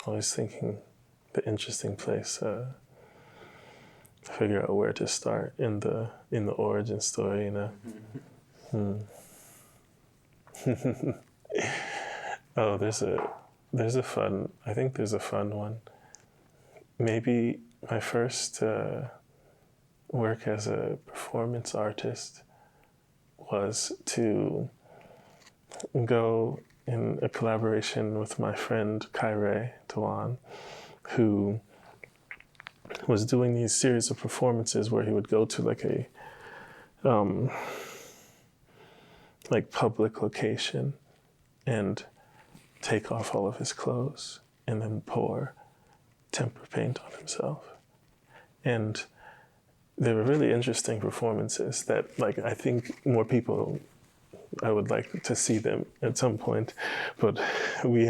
Always thinking the interesting place to figure out where to start in the origin story, you know. Oh, there's a fun one. Maybe my first work as a performance artist was to go in a collaboration with my friend Kaire Tawan, who was doing these series of performances where he would go to like a public location and take off all of his clothes and then pour tempera paint on himself. And they were really interesting performances that, like, I think more people, I would like to see them at some point. But we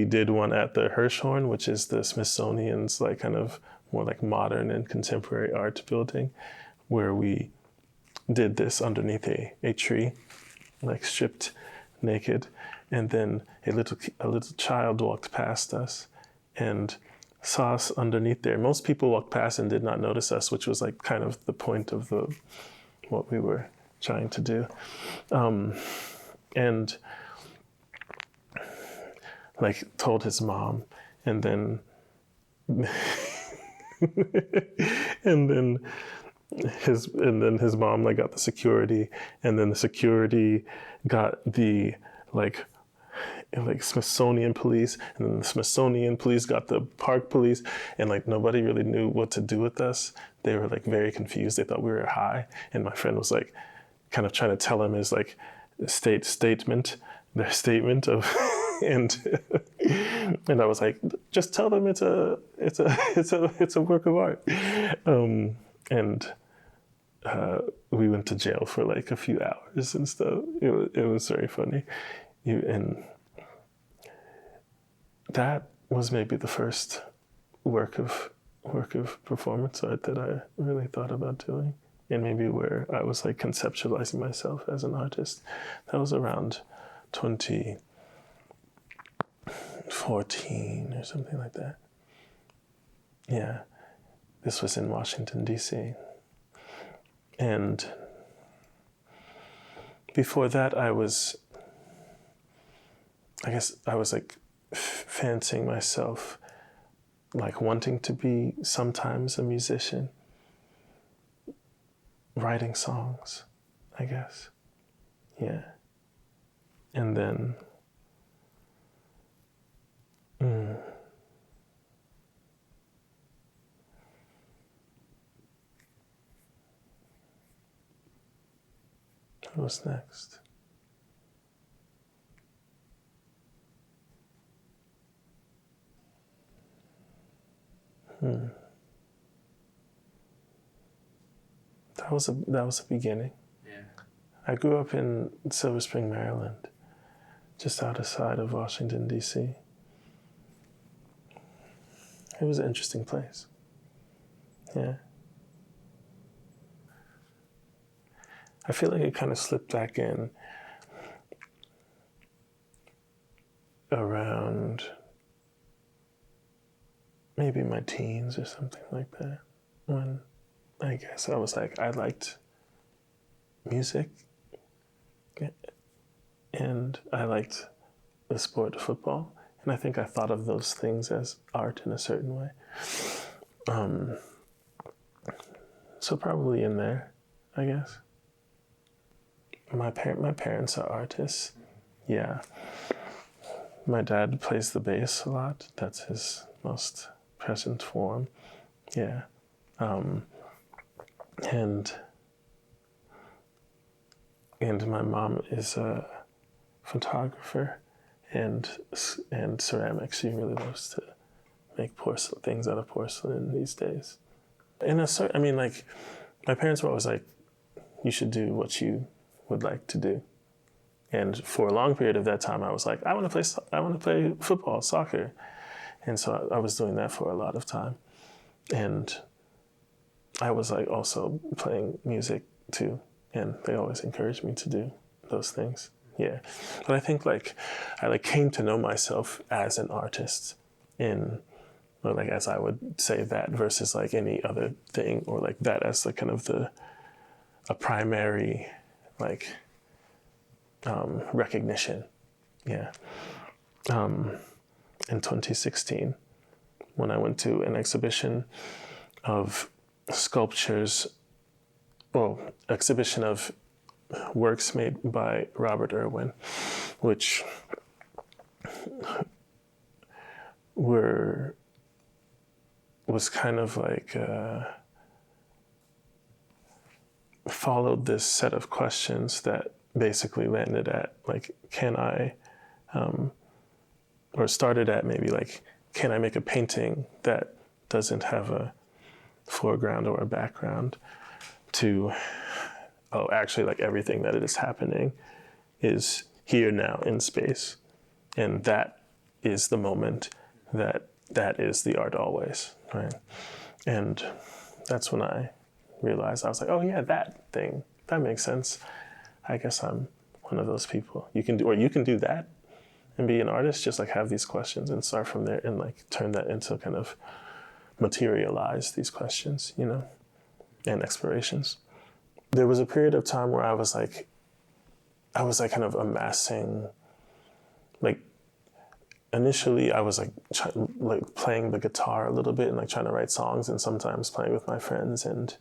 did one at the Hirshhorn, which is the Smithsonian's like kind of more like modern and contemporary art building, where we did this underneath a tree, like stripped naked, and then a little child walked past us and saw us underneath there. Most people walked past and did not notice us, which was like kind of the point of what we were trying to do. And like told his mom, and then his mom like got the security, and then the security got the like Smithsonian police, and then the Smithsonian police got the park police, and like nobody really knew what to do with us. They were like very confused. They thought we were high, and my friend was like kind of trying to tell him his like their statement of and I was like, just tell them it's a work of art. And we went to jail for like a few hours and stuff. It was very funny. And that was maybe the first work of performance art that I really thought about doing, and maybe where I was like conceptualizing myself as an artist. That was around 2014 or something like that. Yeah, this was in Washington, D.C. And before that, I guess I was like fancying myself, like wanting to be sometimes a musician, writing songs, I guess. Yeah. And then what was next? That was a beginning. Yeah. I grew up in Silver Spring, Maryland, just outside of Washington, D.C. It was an interesting place. Yeah. I feel like it kind of slipped back in around maybe my teens or something like that, when I guess I was like, I liked music and I liked the sport of football, and I think I thought of those things as art in a certain way. So probably in there, I guess. My parents are artists. Yeah. My dad plays the bass a lot. That's his most present form. Yeah. And my mom is a photographer and ceramics. She really loves to make things out of porcelain these days. My parents were always like you should do what you would like to do. And for a long period of that time, I was like, I want to play football, soccer. And so I was doing that for a lot of time. And I was like also playing music too. And they always encouraged me to do those things. Yeah. But I think like I like came to know myself as an artist or like as I would say that versus like any other thing, or like that as like kind of a primary like recognition. Yeah. In 2016, when I went to an exhibition of exhibition of works made by Robert Irwin, which was kind of like followed this set of questions that basically landed at like, or started at maybe like, can I make a painting that doesn't have a foreground or a background, to, actually like everything that is happening is here now in space. And that is the moment that is the art always, right? And that's when I realized, I was like, oh yeah, that thing, that makes sense. I guess I'm one of those people. You can do that and be an artist, just like have these questions and start from there and like turn that into kind of materialize these questions, and explorations. There was a period of time where I was like kind of amassing, like initially I was like playing the guitar a little bit and like trying to write songs, and sometimes playing with my friends and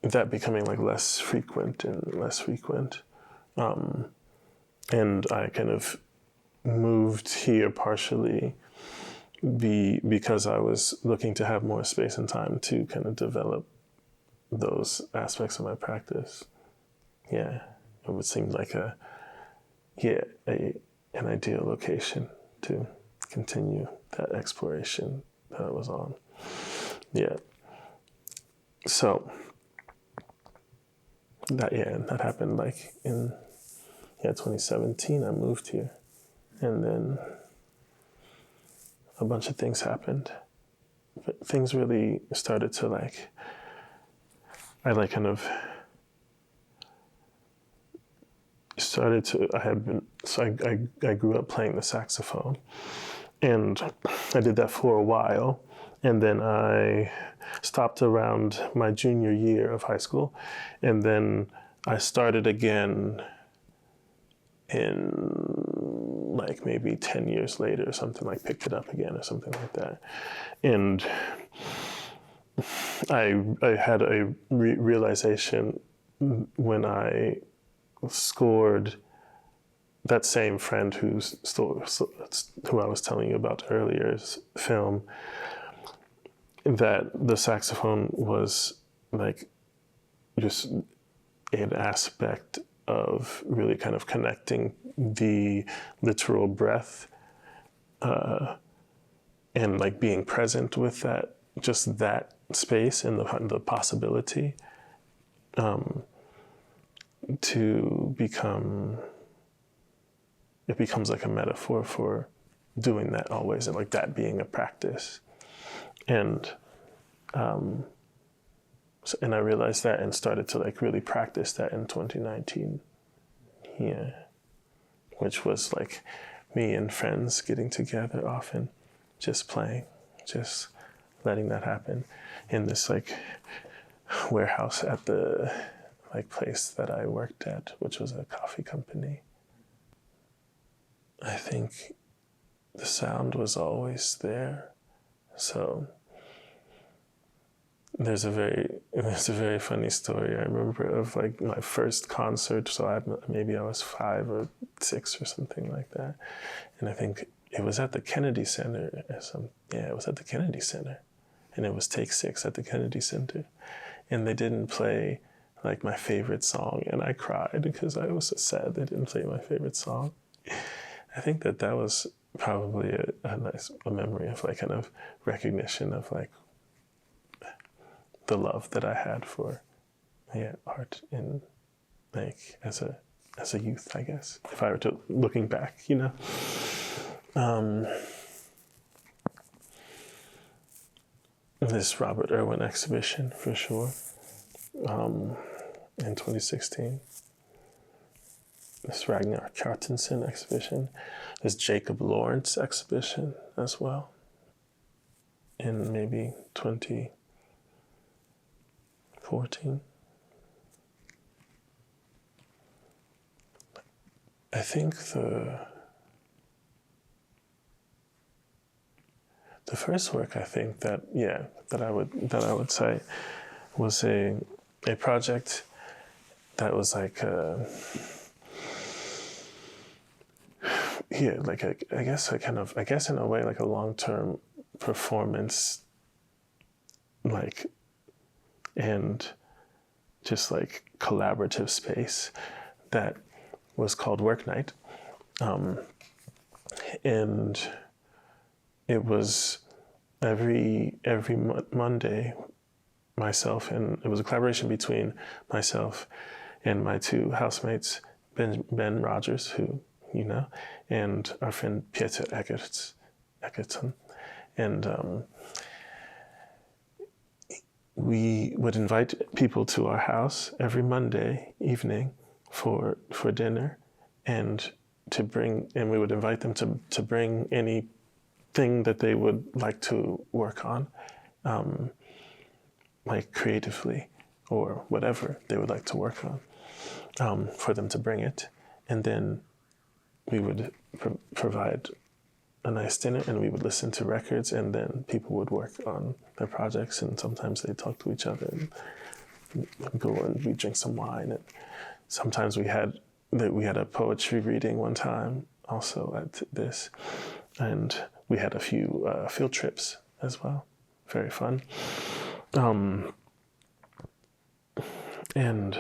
that becoming like less frequent. And I kind of moved here partially because I was looking to have more space and time to kind of develop those aspects of my practice. Yeah, it would seem like an ideal location to continue that exploration that I was on. Yeah. So that happened like in 2017. I moved here, and then a bunch of things happened. But things really started to I grew up playing the saxophone, and I did that for a while, and then I stopped around my junior year of high school, and then I started again in like maybe 10 years later or something, like picked it up again or something like that. And I had a realization when I scored that same friend who I was telling you about earlier's film, that the saxophone was like just an aspect of really kind of connecting the literal breath and like being present with that, just that space and the possibility to become, it becomes like a metaphor for doing that always, and like that being a practice. And I realized that and started to like really practice that in 2019. Yeah. Which was like me and friends getting together often, just playing, just letting that happen in this like warehouse at the like place that I worked at, which was a coffee company. I think the sound was always there. So there's a very funny story I remember of like my first concert. So maybe I was 5 or 6 or something like that. And I think it was at the Kennedy Center. It was at the Kennedy Center. And it was take 6 at the Kennedy Center. And they didn't play like my favorite song. And I cried because I was so sad they didn't play my favorite song. I think that was probably a nice memory of like kind of recognition of like the love that I had for art in like as a youth, I guess, if I were to looking back, you know. This Robert Irwin exhibition for sure, in 2016. This Ragnar Kjartansson exhibition. This Jacob Lawrence exhibition as well in maybe 2014. I think the first work I think that I would say was a project that was like like I guess in a way like a long-term performance, like, and just like collaborative space that was called Work Night, and it was every Monday. Myself, and it was a collaboration between myself and my two housemates, Ben Rogers, who you know, and our friend Peter Eckerton. And we would invite people to our house every Monday evening for dinner, and we would invite them to bring anything that they would like to work on, like creatively or whatever they would like to work on, for them to bring it. And then we would provide a nice dinner, and we would listen to records, and then people would work on their projects, and sometimes they'd talk to each other and go and we'd drink some wine. And sometimes we had a poetry reading one time also at this, and we had a few field trips as well. Very fun. And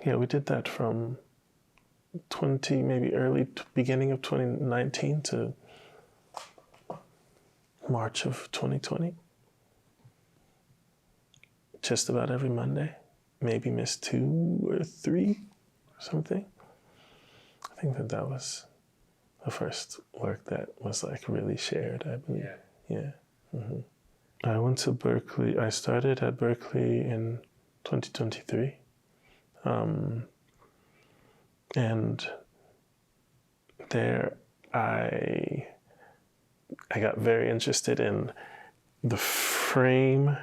we did that from beginning of 2019 to March of 2020. Just about every Monday. Maybe missed 2 or 3 or something. I think that was the first work that was like really shared, I believe. Yeah. Mm-hmm. I went to Berkeley. I started at Berkeley in 2023. And there I got very interested in the frame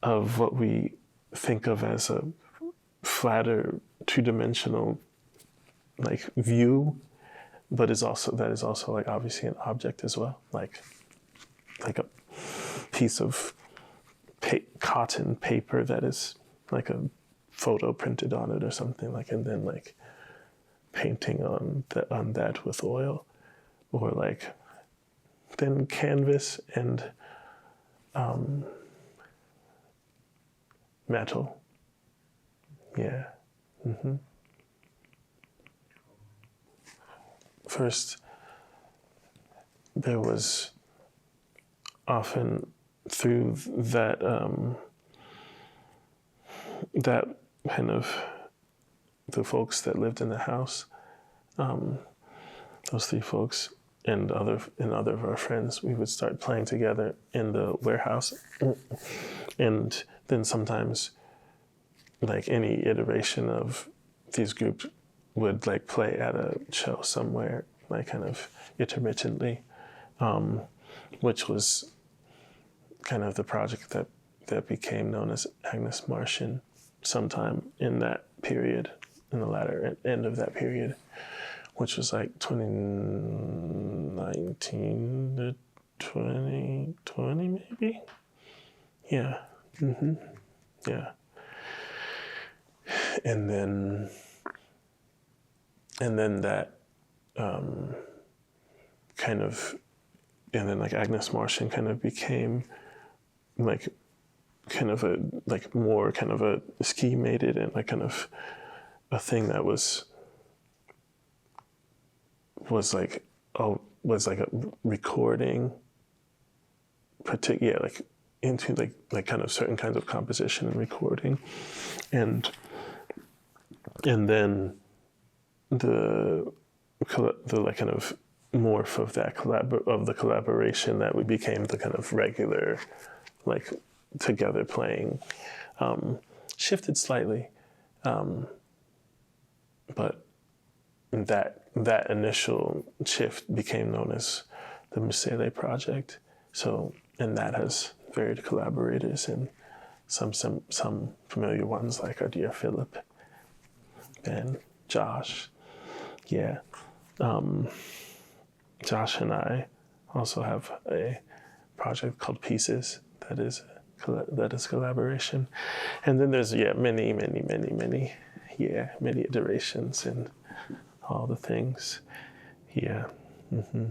of what we think of as a flatter, two-dimensional like view, but that is also like obviously an object as well, like a piece of cotton paper that is like a photo printed on it or something, like, and then like painting on that with oil, or like then canvas and metal. Yeah. Mm-hmm. First, there was often through that kind of the folks that lived in the house, those 3 folks and other of our friends, we would start playing together in the warehouse, and then sometimes like any iteration of these groups would like play at a show somewhere, like kind of intermittently, which was kind of the project that became known as Agnes Martian sometime in that period, in the latter end of that period, which was like 2019 to 2020 maybe? Yeah. Mm-hmm. Yeah. And then that kind of, and then like Agnes Martian kind of became like kind of a like more kind of a schemated and like kind of a thing that was was like a recording, like into like kind of certain kinds of composition and recording, and then the like kind of morph of that collaboration that we became the kind of regular like together playing shifted slightly, but that initial shift became known as the Musele project. So, and that has varied collaborators, and some familiar ones like our dear Philip and Josh. Yeah. Josh and I also have a project called Pieces that is collaboration. And then there's many iterations and all the things. Yeah. Mm-hmm.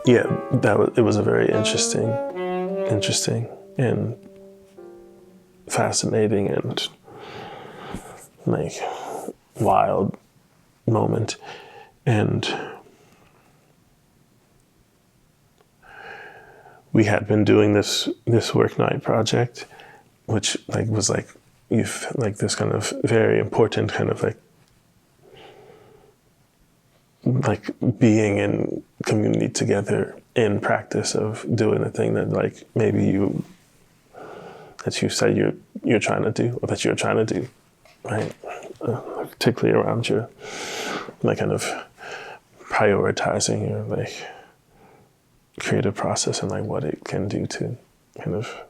Yeah, it was a very interesting and fascinating and like wild moment. And we had been doing this work night project, which was this kind of very important kind of like being in community together in practice of doing the thing that maybe you said you're trying to do, or that you're trying to do, right? Particularly around your kind of prioritizing your creative process and what it can do to kind of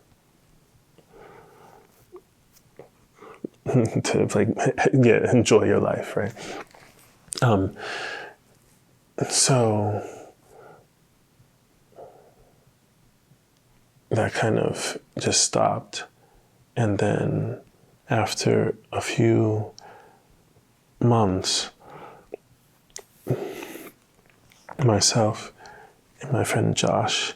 to enjoy your life, right? So that kind of just stopped, and then after a few months, myself and my friend Joshua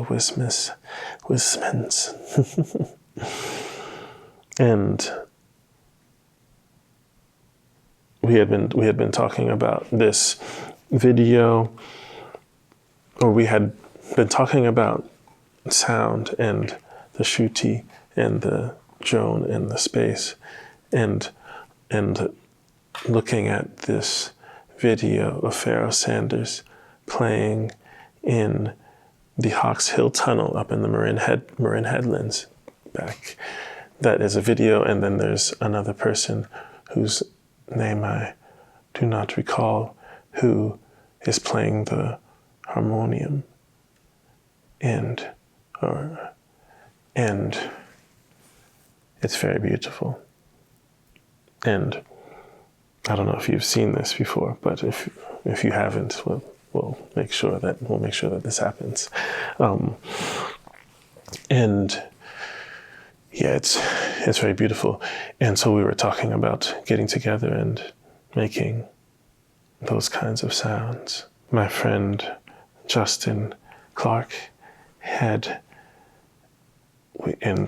Wismans. And we had been talking about this video, or we had been talking about sound and the shruti and the drone and the space, and looking at this video of Pharoah Sanders playing in the Hawks Hill Tunnel up in the Marin Headlands back. That is a video, and then there's another person whose name I do not recall, who is playing the harmonium, and it's very beautiful. And I don't know if you've seen this before, but if you haven't, we'll make sure that this happens. And yeah, it's very beautiful. And so we were talking about getting together and making those kinds of sounds. My friend Justin Clark and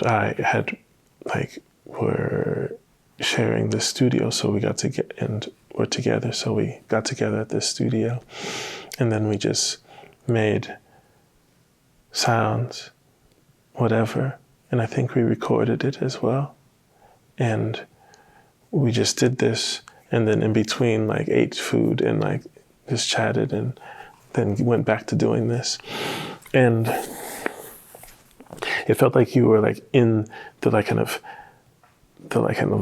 I were sharing this studio, so we got to we're together, so we got together at this studio, and then we just made sounds, whatever, and I think we recorded it as well, and we just did this, and then in between ate food and just chatted, and then went back to doing this, and it felt like you were in the kind of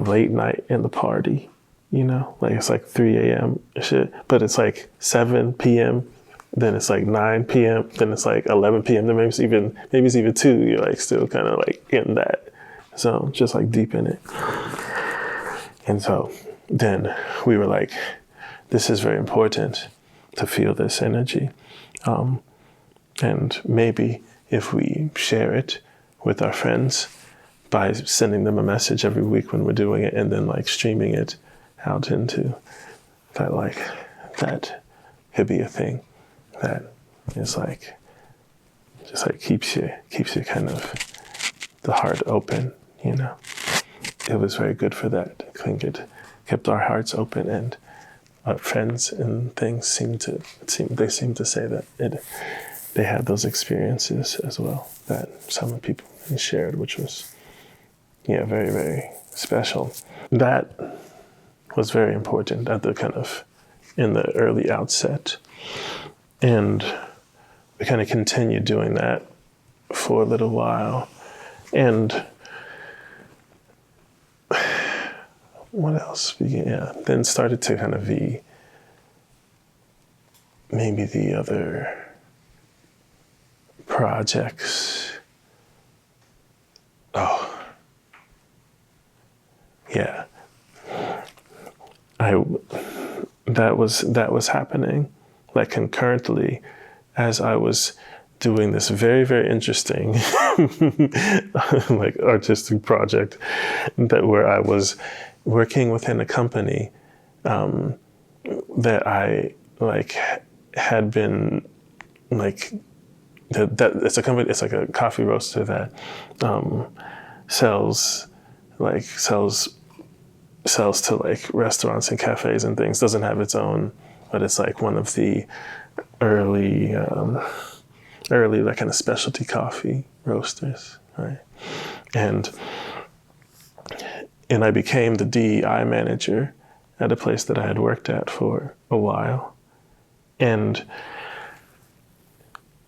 late night in the party, it's 3 a.m. shit, but it's 7 p.m. Then it's 9 p.m. Then it's 11 p.m. Then maybe it's even 2. You're still kind of in that zone, just deep in it. And so then we were this is very important to feel this energy, and maybe if we share it with our friends by sending them a message every week when we're doing it, and then streaming it out into that, that could be a thing that is just keeps you kind of the heart open, It was very good for that. I think it kept our hearts open, and our friends and things seem to say that they had those experiences as well, that some people shared, which was very, very special. That was very important at the in the early outset. And we kind of continued doing that for a little while. And what else? Then started to kind of be maybe the other projects. Oh, yeah. That was happening concurrently as I was doing this very, very interesting artistic project where I was working within a company that I had been that it's a company, it's a coffee roaster that sells to restaurants and cafes and things. Doesn't have its own, but it's one of the early kind of specialty coffee roasters, right? And I became the DEI manager at a place that I had worked at for a while. And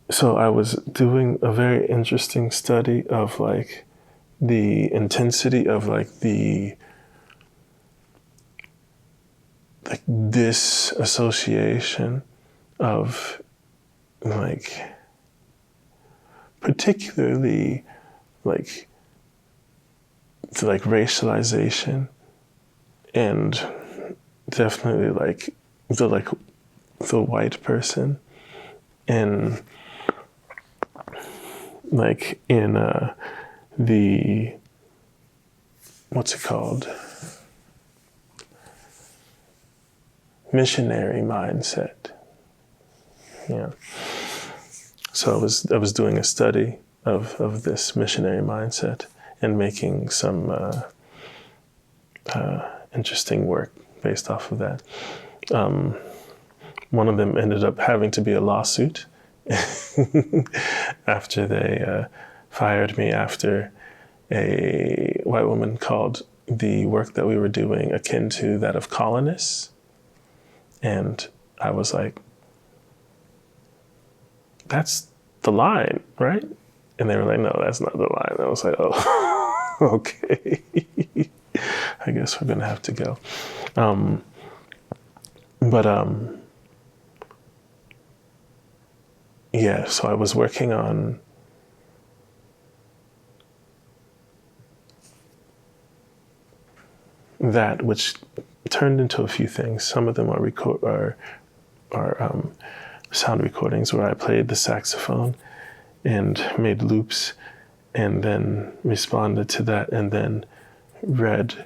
so I was doing a very interesting study of the intensity of the disassociation of particularly the racialization, and definitely the white person, and in the what's it called? missionary mindset. Yeah. So I was doing a study of this missionary mindset and making some interesting work based off of that. One of them ended up having to be a lawsuit after they fired me after a white woman called the work that we were doing akin to that of colonists. And I was like, that's the line, right? And they were like, no, that's not the line. I was like, oh, okay. I guess we're gonna have to go. Yeah, so I was working on that, which turned into a few things. Some of them are sound recordings where I played the saxophone and made loops, and then responded to that, and then read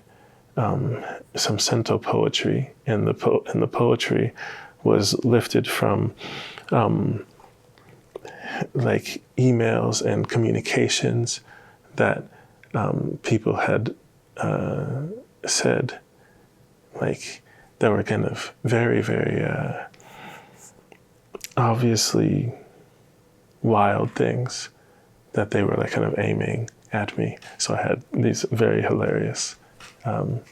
some Cento poetry, and the poetry was lifted from like emails and communications that people had said, like, that were kind of very, very obviously wild things that they were like kind of aiming at me. So I had these very hilarious, kind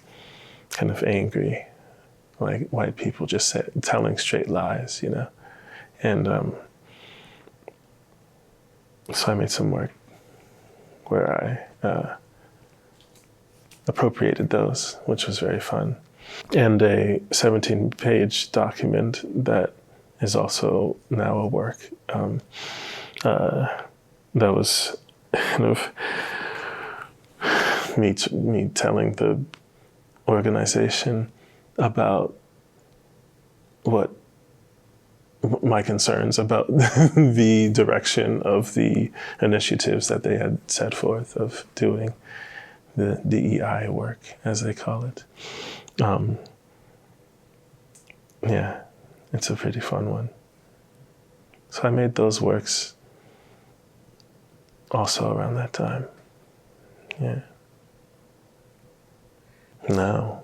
of angry, like white people just telling straight lies, you know? And so I made some work where I appropriated those, which was very fun. And a 17-page document that is also now a work that was kind of me telling the organization about what my concerns about the direction of the initiatives that they had set forth of doing the DEI work, as they call it. Yeah, it's a pretty fun one. So I made those works also around that time. Yeah. Now,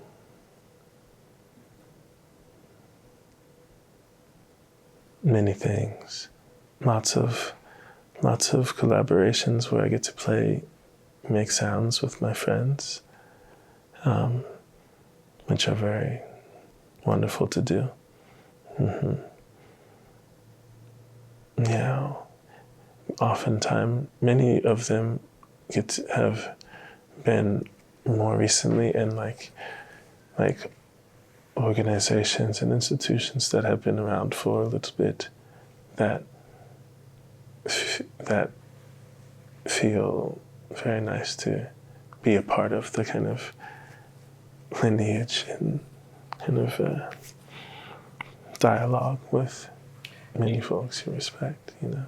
many things. Lots of collaborations where I get to make sounds with my friends, which are very wonderful to do. Mm-hmm. Yeah, oftentimes, many of them have been more recently in like organizations and institutions that have been around for a little bit, that feel very nice to be a part of the kind of lineage and kind of dialogue with many folks you respect, you know.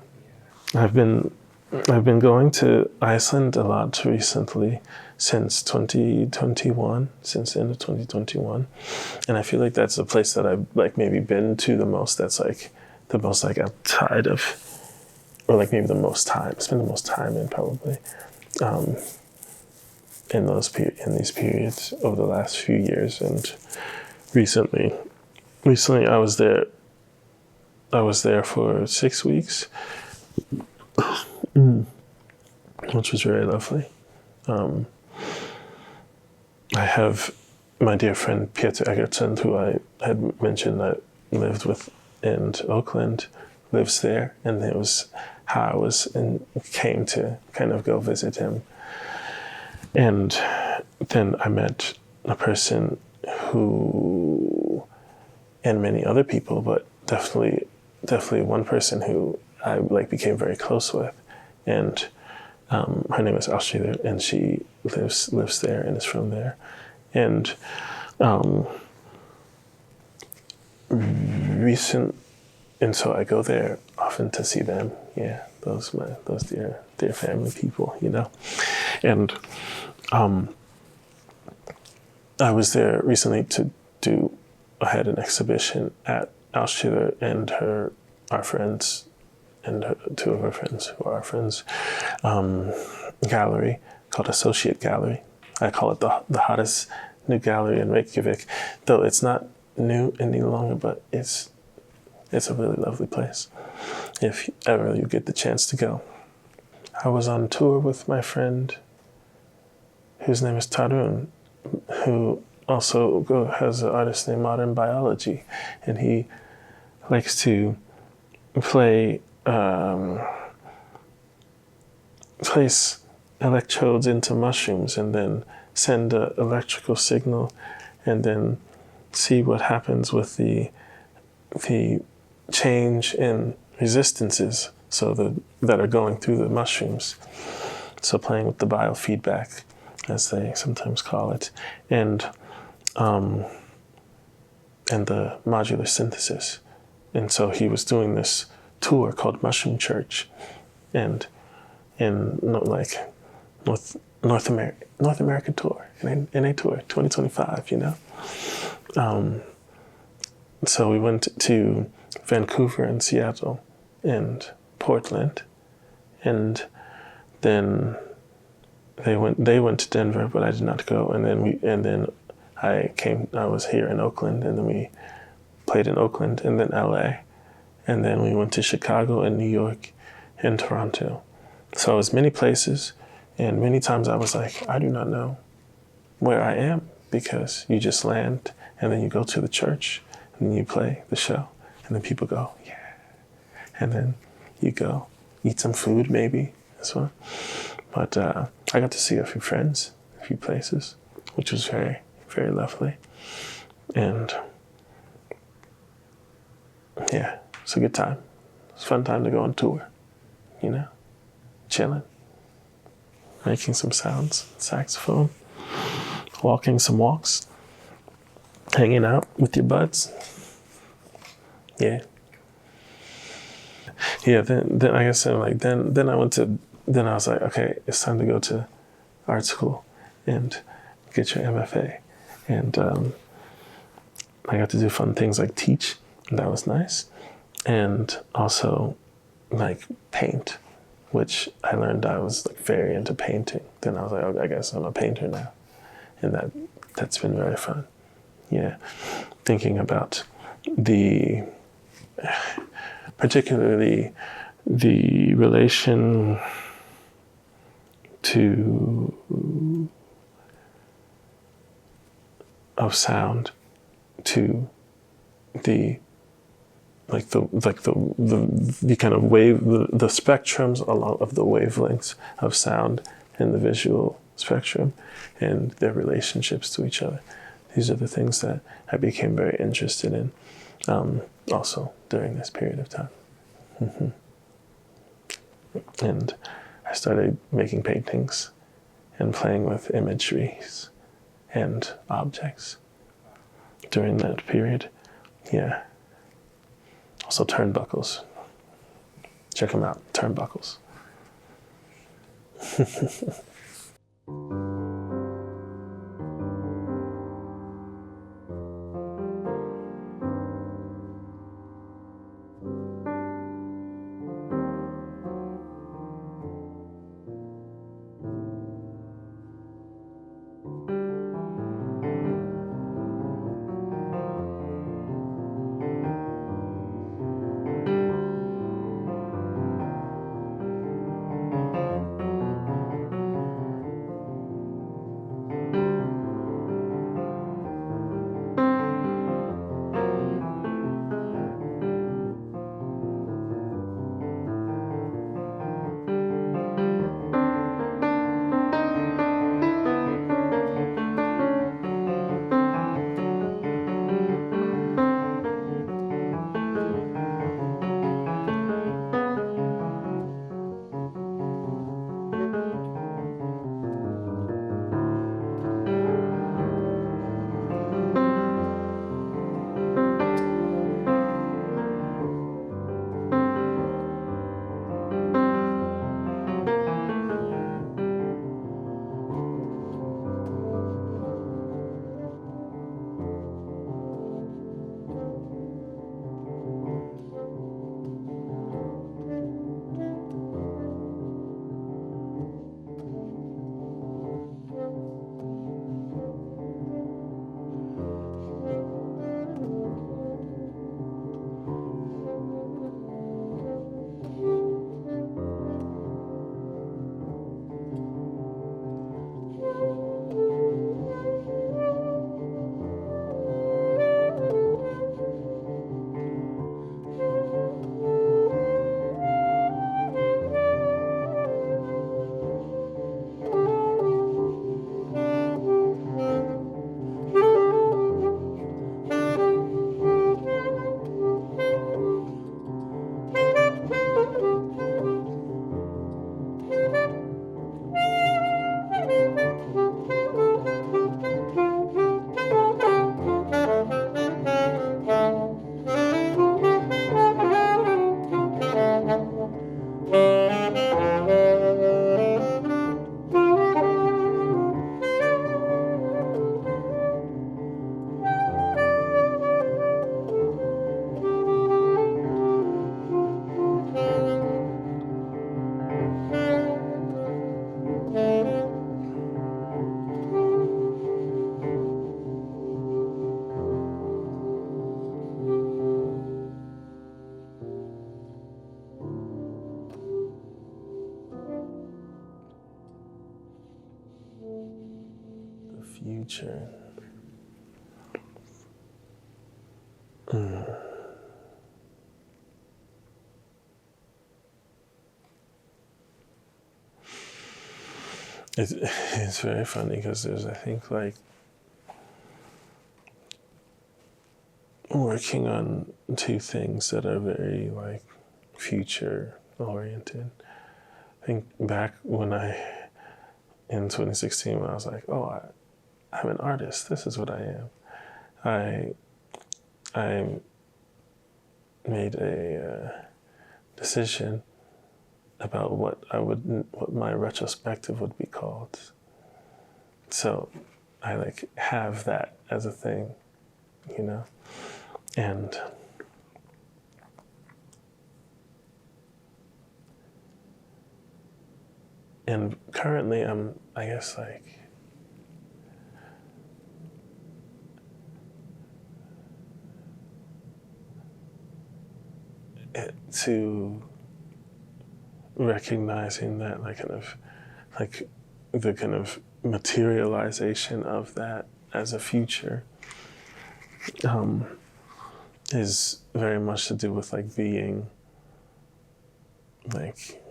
I've been going to Iceland a lot recently, since 2021, since the end of 2021. And I feel like that's a place that I've like maybe been to the most, that's like the most like outside of, or like maybe the most time, spend the most time in probably, in these periods over the last few years. And recently I was there for 6 weeks, which was very lovely. I have my dear friend Peter Egerton, who I had mentioned I lived with in Oakland, lives there, and it was how I came to kind of go visit him. And then I met a person who, and many other people, but definitely one person who I like became very close with, and her name is Asílo, and she lives there and is from there, and and so I go there often to see them. Yeah, those dear family people, you know, and I was there recently to do had an exhibition at Asílo and our friends, and two of her friends who are our friends, gallery called Associate Gallery. I call it the hottest new gallery in Reykjavík, though it's not new any longer, but it's a really lovely place if ever you get the chance to go. I was on tour with my friend whose name is Tarun, who also has an artist named Modern Biology, and he likes to place electrodes into mushrooms and then send an electrical signal and then see what happens with the change in resistances that are going through the mushrooms. So playing with the biofeedback, as they sometimes call it, and the modular synthesis. And so he was doing this tour called Mushroom Church, and in like North American tour, NA tour 2025, you know. So we went to Vancouver and Seattle and Portland, and then they went to Denver, but I did not go. And then I was here in Oakland, and then we played in Oakland, and then LA, and then we went to Chicago and New York and Toronto. So it was many places, and many times I was like, I do not know where I am, because you just land and then you go to the church and then you play the show, and then people go, yeah, and then you go eat some food maybe as well. But I got to see a few friends, a few places, which was very, very lovely. And yeah, it's a good time. It's a fun time to go on tour, you know, chilling, making some sounds, saxophone, walking some walks, hanging out with your buds. Yeah. Yeah, then I guess then I was like, okay, it's time to go to art school and get your MFA. And I got to do fun things like teach, and that was nice. And also like paint, which I learned I was like very into painting. Then I was like, okay, I guess I'm a painter now. And that's been very fun. Yeah, thinking about particularly the relation of sound to the kind of wave, the spectrums along of the wavelengths of sound in the visual spectrum and their relationships to each other. These are the things that I became very interested in also during this period of time. Mm-hmm. And I started making paintings and playing with imageries and objects during that period. Yeah. Also turnbuckles. Check them out, turnbuckles. future. It's very funny because there's, I think, like, working on two things that are very, like, future oriented. I think back in 2016, when I was like, oh, I'm an artist, this is what I am. I made a decision about what my retrospective would be called. So I, like, have that as a thing, you know? And currently I'm, I guess, like, to recognizing that, like, kind of, like, the kind of materialization of that as a future is very much to do with, like, being, like,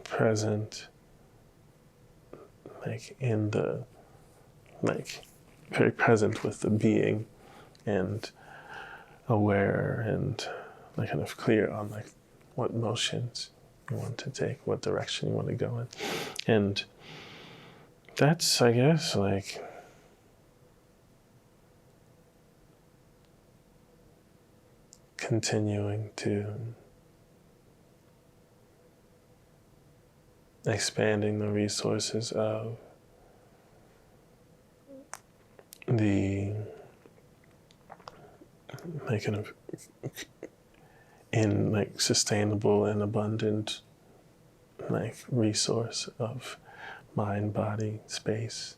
present, like, in the, like, very present with the being, and aware, and, like, kind of clear on, like, what motions you want to take, what direction you want to go in. And that's, I guess, like, continuing to expanding the resources of the, like, kind of in, like, sustainable and abundant, like, resource of mind, body, space,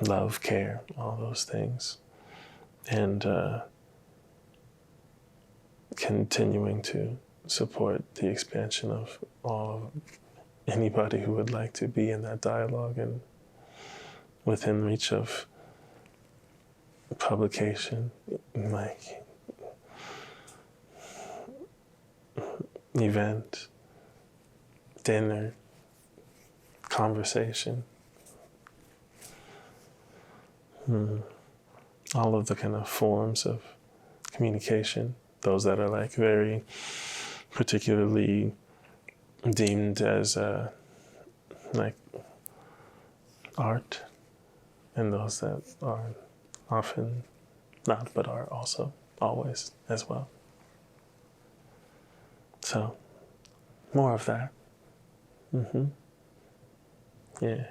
love, care, all those things. And continuing to support the expansion of anybody who would like to be in that dialogue and within reach of publication, like, event, dinner, conversation. All of the kind of forms of communication, those that are, like, very particularly deemed as like, art, and those that are often not, but are also always as well. So, more of that. Yeah.